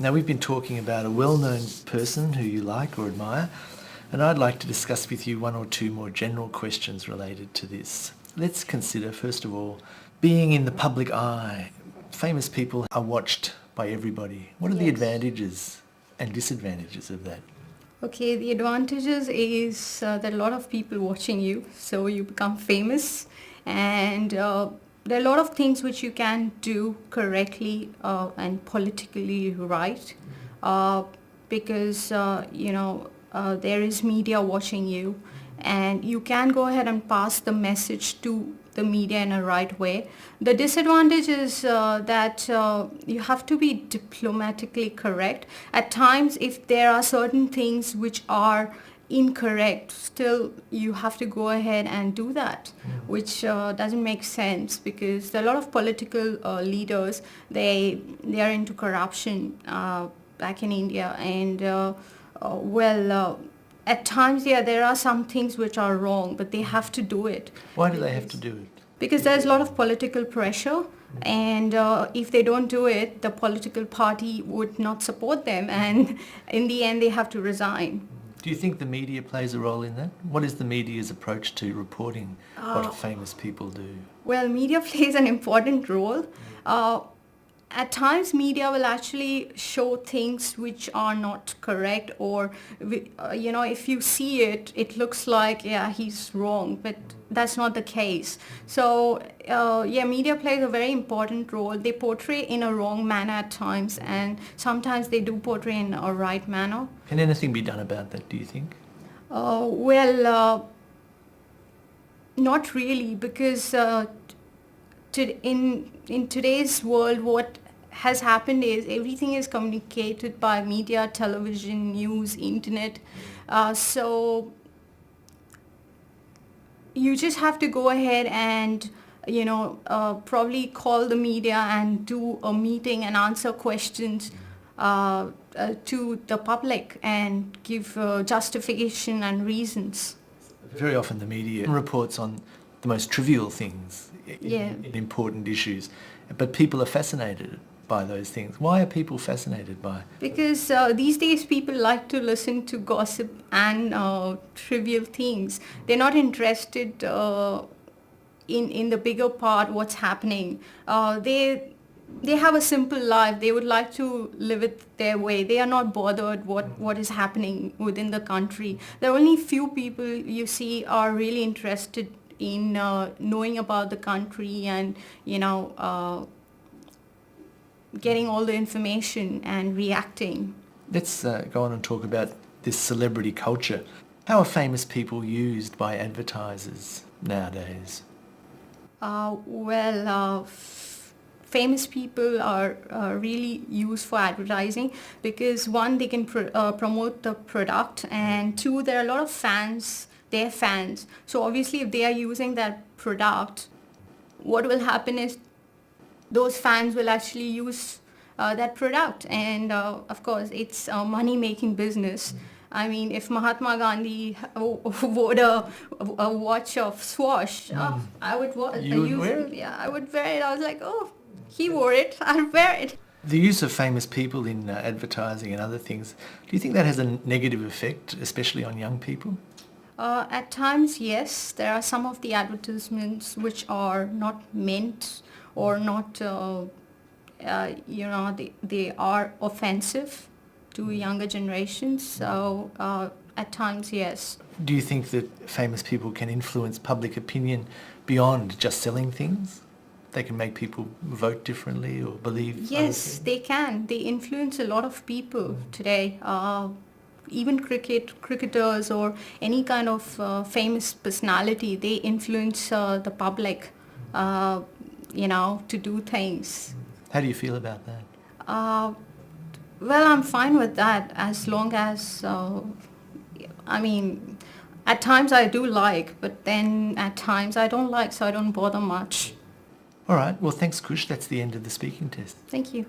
Now, we've been talking about a well-known person who you like or admire, and I'd like to discuss with you one or two more general questions related to this. Let's consider, first of all, being in the public eye. Famous people are watched by everybody. What are the advantages and disadvantages of that? Okay, the advantages is that a lot of people watching you, so you become famous, and there are a lot of things which you can do correctly and politically right, because there is media watching you, and you can go ahead and pass the message to the media in a right way. The disadvantage is that you have to be diplomatically correct. At times, if there are certain things which are incorrect, still you have to go ahead and do that, which doesn't make sense, because there are a lot of political leaders, they are into corruption back in India, and at times, there are some things which are wrong, but they have to do it. Why do they have to do it? Because there's a lot of political pressure, and if they don't do it, the political party would not support them, and in the end, they have to resign. Do you think the media plays a role in that? What is the media's approach to reporting what famous people do? Well, media plays an important role. At times, media will actually show things which are not correct, or if you see it, it looks like he's wrong, but that's not the case. So media plays a very important role. They portray in a wrong manner at times, and sometimes they do portray in a right manner. Can anything be done about that, do you think? Not really, because in today's world, what has happened is everything is communicated by media, television, news, internet. So you just have to go ahead and probably call the media and do a meeting and answer questions to the public and give justification and reasons. Very often the media reports on the most trivial things, important issues, but people are fascinated by those things. Why are people fascinated by? Because these days people like to listen to gossip and trivial things. They're not interested in the bigger part, what's happening. They have a simple life. They would like to live it their way. They are not bothered what is happening within the country. There are only few people you see are really interested in knowing about the country and getting all the information and reacting. Let's go on and talk about this celebrity culture. How are famous people used by advertisers nowadays? Famous people are really used for advertising because, one, they can promote the product, and two, there are a lot of fans. They're fans. So obviously if they are using that product, what will happen is those fans will actually use that product, and of course it's a money-making business. I mean, if Mahatma Gandhi wore a watch of Swatch, I would wear it? Yeah, I would wear it. I was like, he wore it, I'll wear it. The use of famous people in advertising and other things, do you think that has a negative effect, especially on young people? At times, yes. There are some of the advertisements which are not meant or not, they are offensive to younger generations. So at times, yes. Do you think that famous people can influence public opinion beyond just selling things? They can make people vote differently or believe? Yes, they can. They influence a lot of people today. Even cricketers or any kind of famous personality, they influence the public, to do things. How do you feel about that? I'm fine with that, as long as, at times I do like, but then at times I don't like, so I don't bother much. All right. Well, thanks, Khush. That's the end of the speaking test. Thank you.